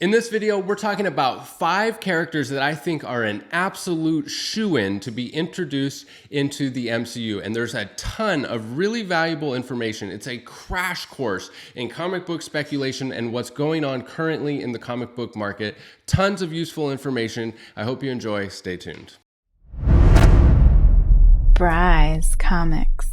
In this video, we're talking about 5 characters that I think are an absolute shoo-in to be introduced into the MCU. And there's a ton of really valuable information. It's a crash course in comic book speculation and what's going on currently in the comic book market. Tons of useful information. I hope you enjoy. Stay tuned. Bry's Comics.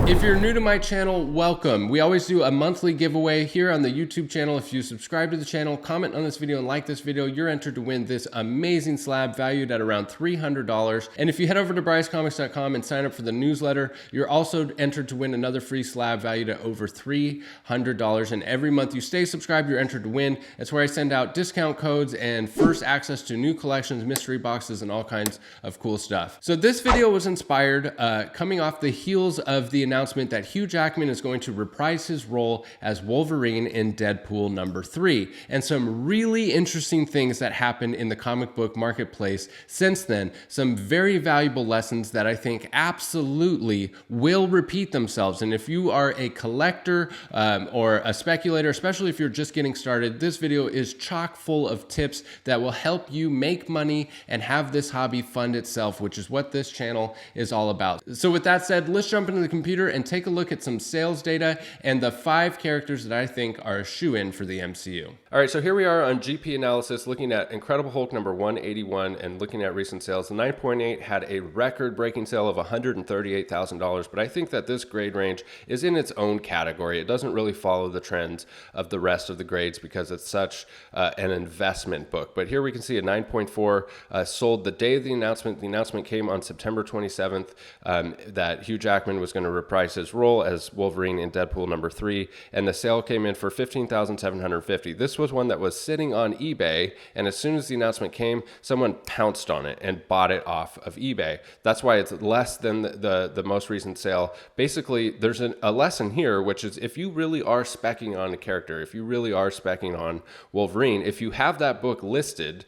If you're new to my channel, welcome. We always do a monthly giveaway here on the YouTube channel. If you subscribe to the channel, comment on this video and like this video, you're entered to win this amazing slab valued at around $300. And if you head over to bryscomics.com and sign up for the newsletter, you're also entered to win another free slab valued at over $300. And every month you stay subscribed, you're entered to win. That's where I send out discount codes and first access to new collections, mystery boxes, and all kinds of cool stuff. So this video was inspired coming off the heels of the announcement that Hugh Jackman is going to reprise his role as Wolverine in Deadpool #3, and some really interesting things that happened in the comic book marketplace since then. Some very valuable lessons that I think absolutely will repeat themselves. And if you are a collector or a speculator, especially if you're just getting started, this video is chock full of tips that will help you make money and have this hobby fund itself, which is what this channel is all about. So with that said, let's jump into the computer and take a look at some sales data and the 5 characters that I think are a shoo-in for the MCU. All right, so here we are on GP analysis looking at Incredible Hulk number 181 and looking at recent sales. The 9.8 had a record-breaking sale of $138,000, but I think that this grade range is in its own category. It doesn't really follow the trends of the rest of the grades because it's such an investment book. But here we can see a 9.4 sold the day of the announcement. The announcement came on September 27th that Hugh Jackman was going to reprise his role as Wolverine in Deadpool #3, and the sale came in for $15,750. This was one that was sitting on eBay, and as soon as the announcement came, someone pounced on it and bought it off of eBay. That's why it's less than the most recent sale. Basically, there's a lesson here, which is if you really are speccing on a character, if you really are speccing on Wolverine, if you have that book listed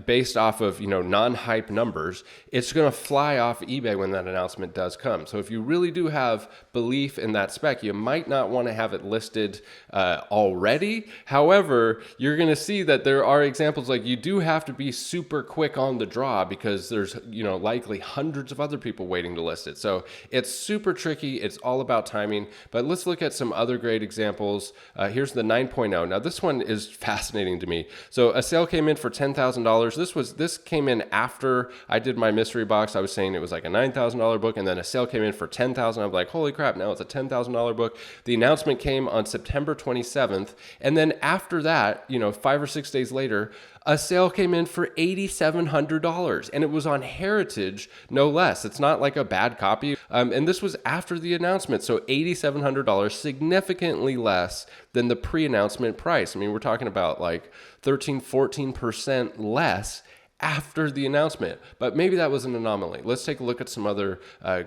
based off of non-hype numbers, it's going to fly off eBay when that announcement does come. So if you really do have belief in that spec, you might not want to have it listed already. However, you're going to see that there are examples like you do have to be super quick on the draw because there's likely hundreds of other people waiting to list it. So it's super tricky. It's all about timing. But let's look at some other great examples. Here's the 9.0. Now this one is fascinating to me. So a sale came in for $10,000. This came in after I did my mystery box. I was saying it was like a $9,000 book, and then a sale came in for $10,000. I'm like, holy crap, now it's a $10,000 book. The announcement came on September 27th. And then after that, 5 or 6 days later, a sale came in for $8,700, and it was on Heritage, no less. It's not like a bad copy. And this was after the announcement. So $8,700, significantly less than the pre-announcement price. I mean, we're talking about like 13, 14% less after the announcement, but maybe that was an anomaly. Let's take a look at some other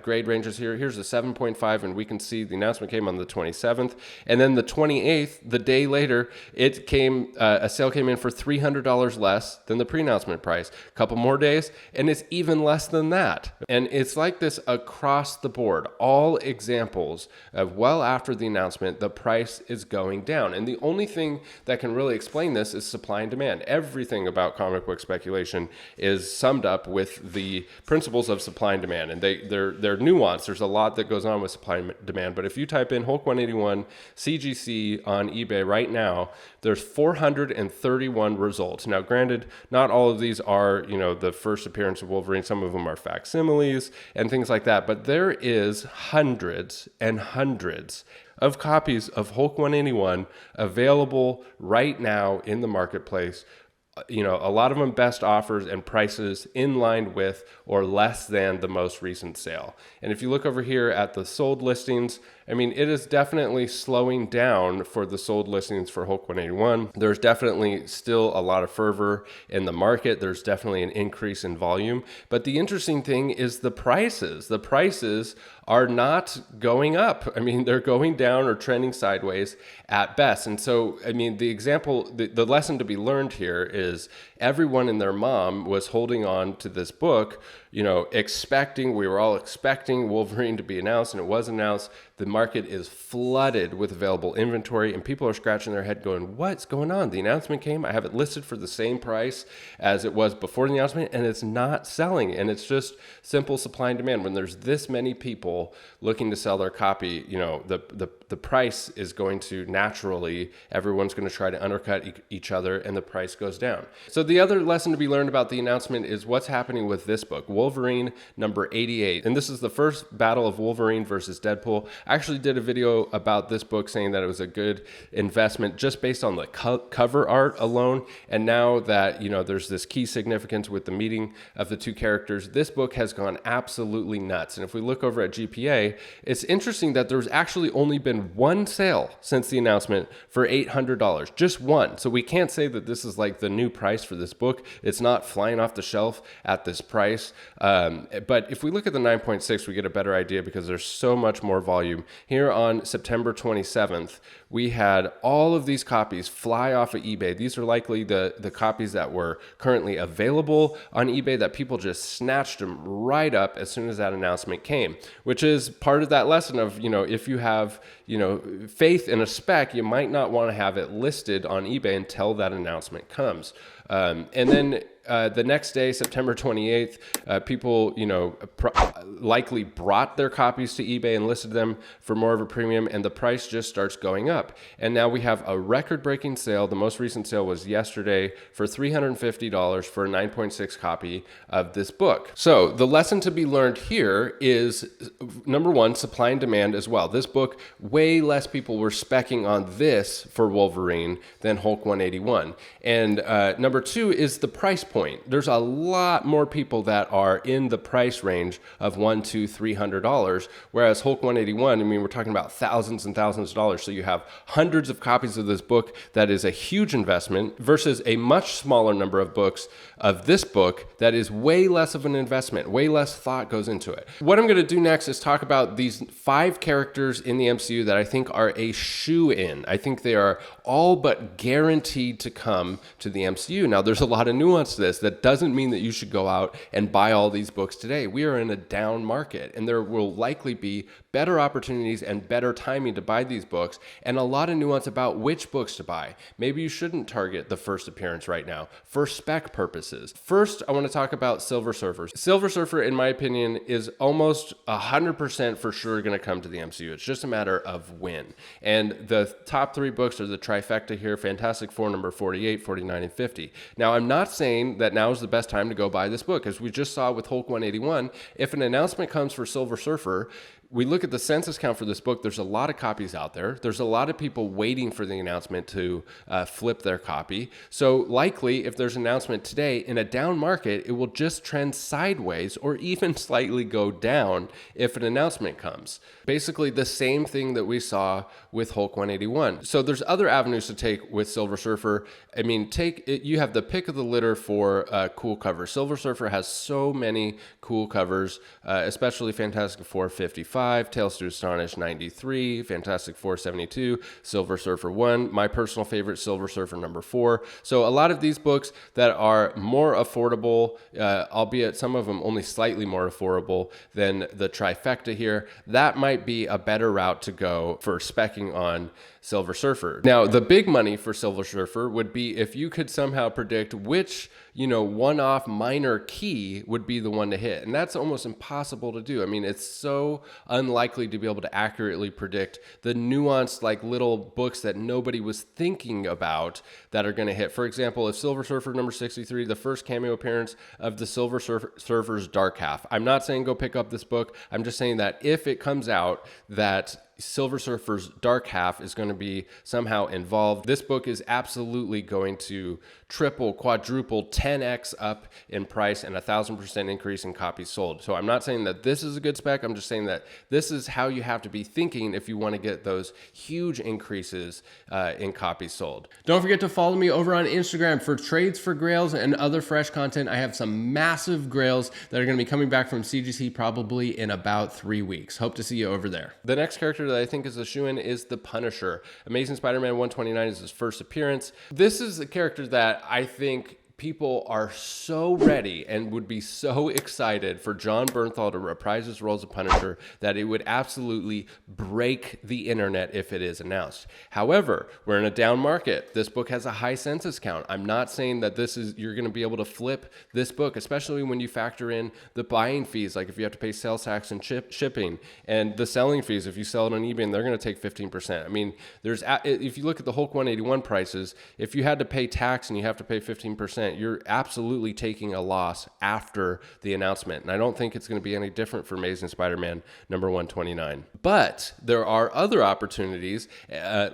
grade ranges here. Here's the 7.5, and we can see the announcement came on the 27th, and then the 28th, the day later, it came. A sale came in for $300 less than the pre-announcement price. A couple more days, and it's even less than that. And it's like this across the board. All examples of well after the announcement, the price is going down, and the only thing that can really explain this is supply and demand. Everything about comic book speculation is summed up with the principles of supply and demand, and they're nuanced. There's a lot that goes on with supply and demand, but if you type in Hulk 181 CGC on eBay right now, there's 431 results. Now, granted, not all of these are the first appearance of Wolverine. Some of them are facsimiles and things like that, but there is hundreds and hundreds of copies of Hulk 181 available right now in the marketplace. A lot of them best offers and prices in line with or less than the most recent sale. And if you look over here at the sold listings, I mean, it is definitely slowing down for the sold listings for Hulk 181. There's definitely still a lot of fervor in the market. There's definitely an increase in volume. But the interesting thing is the prices. The prices are not going up. I mean, they're going down or trending sideways at best. And so, I mean, the lesson to be learned here is everyone and their mom was holding on to this book, we were all expecting Wolverine to be announced, and it was announced. The market is flooded with available inventory, and people are scratching their head going, what's going on? The announcement came, I have it listed for the same price as it was before the announcement, and it's not selling. And it's just simple supply and demand. When there's this many people looking to sell their copy, the price is going to naturally, everyone's going to try to undercut each other, and the price goes down. So the other lesson to be learned about the announcement is what's happening with this book, Wolverine number 88. And this is the first battle of Wolverine versus Deadpool. I actually did a video about this book saying that it was a good investment just based on the cover art alone. And now that, there's this key significance with the meeting of the two characters, this book has gone absolutely nuts. And if we look over at GPA, it's interesting that there's actually only been one sale since the announcement for $800, just one. So we can't say that this is like the new price for this book. It's not flying off the shelf at this price. But if we look at the 9.6, we get a better idea because there's so much more volume. Here on September 27th, we had all of these copies fly off of eBay. These are likely the copies that were currently available on eBay that people just snatched them right up as soon as that announcement came, which is part of that lesson of, if you have, faith in a spec, you might not want to have it listed on eBay until that announcement comes. And then the next day, September 28th, people, likely brought their copies to eBay and listed them for more of a premium, and the price just starts going up. And now we have a record-breaking sale. The most recent sale was yesterday for $350 for a 9.6 copy of this book. So the lesson to be learned here is, number one, supply and demand as well. This book, way less people were speccing on this for Wolverine than Hulk 181. And number two is the price point. There's a lot more people that are in the price range of $100, $200, $300, whereas Hulk 181, we're talking about thousands and thousands of dollars. So you have hundreds of copies of this book that is a huge investment versus a much smaller number of books of this book that is way less of an investment, way less thought goes into it. What I'm going to do next is talk about these 5 characters in the MCU that I think are a shoe-in. I think they are all but guaranteed to come to the MCU. Now, there's a lot of nuance to this. That doesn't mean that you should go out and buy all these books today. We are in a down market, and there will likely be better opportunities and better timing to buy these books, and a lot of nuance about which books to buy. Maybe you shouldn't target the first appearance right now for spec purposes. First, I want to talk about Silver Surfer. Silver Surfer, in my opinion, is almost 100% for sure going to come to the MCU. It's just a matter of when. And the top 3 books are the trifecta here, Fantastic Four number 48, 49, and 50. Now, I'm not saying that now is the best time to go buy this book. As we just saw with Hulk 181, if an announcement comes for Silver Surfer, we look at the census count for this book, there's a lot of copies out there. There's a lot of people waiting for the announcement to flip their copy. So likely, if there's an announcement today in a down market, it will just trend sideways or even slightly go down if an announcement comes. Basically, the same thing that we saw with Hulk 181. So there's other avenues to take with Silver Surfer. You have the pick of the litter for cool covers. Silver Surfer has so many cool covers, especially Fantastic Four 55. Tales to Astonish 93, Fantastic Four 72, Silver Surfer 1, my personal favorite, Silver Surfer number 4. So a lot of these books that are more affordable, albeit some of them only slightly more affordable than the trifecta here, that might be a better route to go for speccing on Silver Surfer. Now, the big money for Silver Surfer would be if you could somehow predict which, one-off minor key would be the one to hit. And that's almost impossible to do. It's so unlikely to be able to accurately predict the nuanced, little books that nobody was thinking about that are going to hit. For example, if Silver Surfer number 63, the first cameo appearance of the Silver Surfer's Dark Half. I'm not saying go pick up this book. I'm just saying that if it comes out that Silver Surfer's Dark Half is going to be somehow involved, this book is absolutely going to triple, quadruple, 10x up in price and 1,000% increase in copies sold. So I'm not saying that this is a good spec. I'm just saying that this is how you have to be thinking if you want to get those huge increases in copies sold. Don't forget to follow me over on Instagram for trades for grails and other fresh content. I have some massive grails that are going to be coming back from CGC probably in about 3 weeks. Hope to see you over there. The next character that I think is a shoo-in is the Punisher. Amazing Spider-Man 129 is his first appearance. This is a character that I think people are so ready and would be so excited for Jon Bernthal to reprise his role as a Punisher that it would absolutely break the internet if it is announced. However, we're in a down market. This book has a high census count. I'm not saying that you're going to be able to flip this book, especially when you factor in the buying fees, like if you have to pay sales tax and shipping, and the selling fees. If you sell it on eBay, and they're going to take 15%. I mean, if you look at the Hulk 181 prices, if you had to pay tax and you have to pay 15%, you're absolutely taking a loss after the announcement. And I don't think it's going to be any different for Amazing Spider-Man number 129. But there are other opportunities,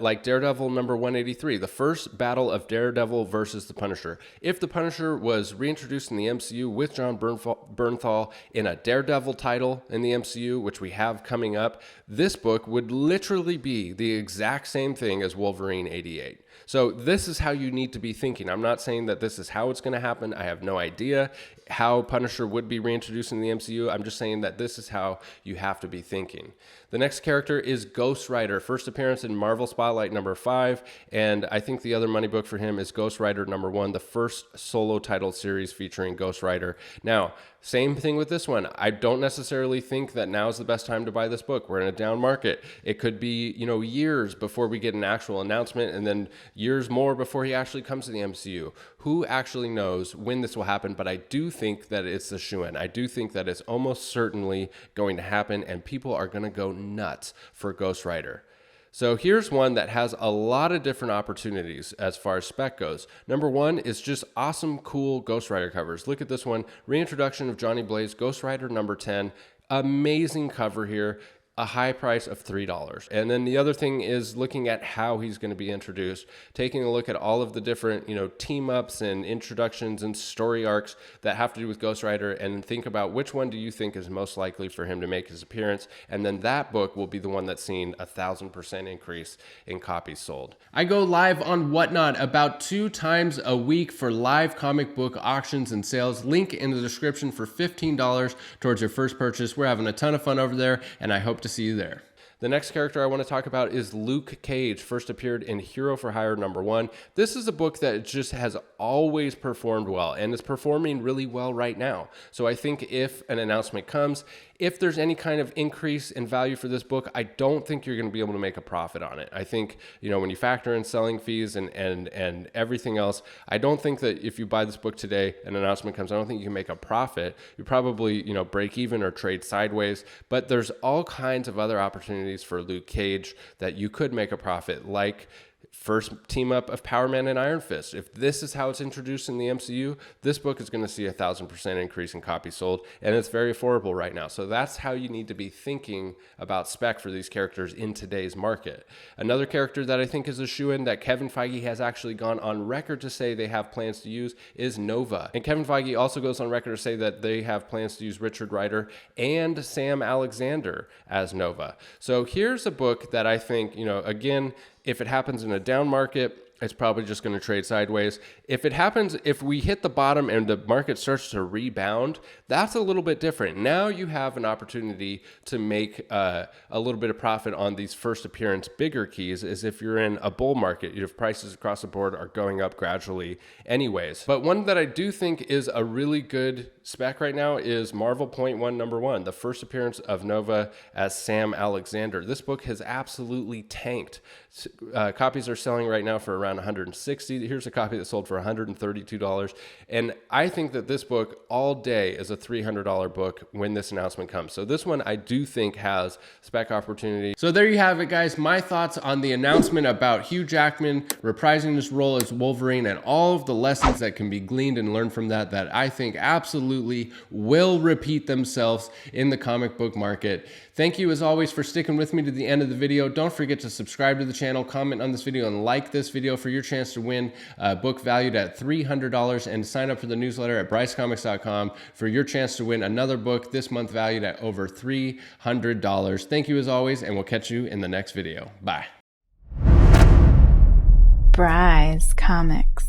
like Daredevil number 183, the first battle of Daredevil versus the Punisher. If the Punisher was reintroduced in the MCU with Jon Bernthal in a Daredevil title in the MCU, which we have coming up, this book would literally be the exact same thing as Wolverine 88. So this is how you need to be thinking. I'm not saying that this is how it's going to happen. I have no idea how Punisher would be reintroduced in the MCU. I'm just saying that this is how you have to be thinking. The next character is Ghost Rider, first appearance in Marvel Spotlight number 5, and I think the other money book for him is Ghost Rider number 1, the first solo titled series featuring Ghost Rider. Now, same thing with this one. I don't necessarily think that now is the best time to buy this book. We're in a down market. It could be, years before we get an actual announcement, and then years more before he actually comes to the MCU. Who actually knows when this will happen? But I do think that it's a shoo-in. I do think that it's almost certainly going to happen, and people are going to go nuts for Ghost Rider. So here's one that has a lot of different opportunities as far as spec goes. Number one is just awesome, cool Ghost Rider covers. Look at this one. Reintroduction of Johnny Blaze, Ghost Rider number 10. Amazing cover here. A high price of $3. And then the other thing is looking at how he's going to be introduced, taking a look at all of the different, team ups and introductions and story arcs that have to do with Ghost Rider, and think about which one do you think is most likely for him to make his appearance. And then that book will be the one that's seen 1,000% increase in copies sold. I go live on Whatnot about 2 times a week for live comic book auctions and sales. Link in the description for $15 towards your first purchase. We're having a ton of fun over there, and I hope to see you there. The next character I want to talk about is Luke Cage, first appeared in Hero for Hire number 1. This is a book that just has always performed well and is performing really well right now. So I think if an announcement comes, if there's any kind of increase in value for this book, I don't think you're going to be able to make a profit on it. I think, when you factor in selling fees and everything else, I don't think that if you buy this book today, an announcement comes, I don't think you can make a profit. You probably, break even or trade sideways, but there's all kinds of other opportunities for Luke Cage that you could make a profit, like first team up of Power Man and Iron Fist. If this is how it's introduced in the MCU, this book is going to see 1,000% increase in copies sold, and it's very affordable right now. So that's how you need to be thinking about spec for these characters in today's market. Another character that I think is a shoo-in that Kevin Feige has actually gone on record to say they have plans to use is Nova. And Kevin Feige also goes on record to say that they have plans to use Richard Rider and Sam Alexander as Nova. So here's a book that I think, again, if it happens in a down market, it's probably just going to trade sideways. If we hit the bottom and the market starts to rebound, that's a little bit different. Now you have an opportunity to make a little bit of profit on these first appearance bigger keys, as if you're in a bull market. Your prices across the board are going up gradually anyways. But one that I do think is a really good spec right now is Marvel Point 1 number 1, the first appearance of Nova as Sam Alexander. This book has absolutely tanked. Copies are selling right now for around $160. Here's a copy that sold for $132. And I think that this book all day is a $300 book when this announcement comes. So this one I do think has spec opportunity. So there you have it, guys. My thoughts on the announcement about Hugh Jackman reprising his role as Wolverine and all of the lessons that can be gleaned and learned from that I think absolutely will repeat themselves in the comic book market. Thank you as always for sticking with me to the end of the video. Don't forget to subscribe to the channel, comment on this video, and like this video for your chance to win a book valued at $300, and sign up for the newsletter at brycecomics.com for your chance to win another book this month valued at over $300. Thank you as always, and we'll catch you in the next video. Bye. Bryce Comics.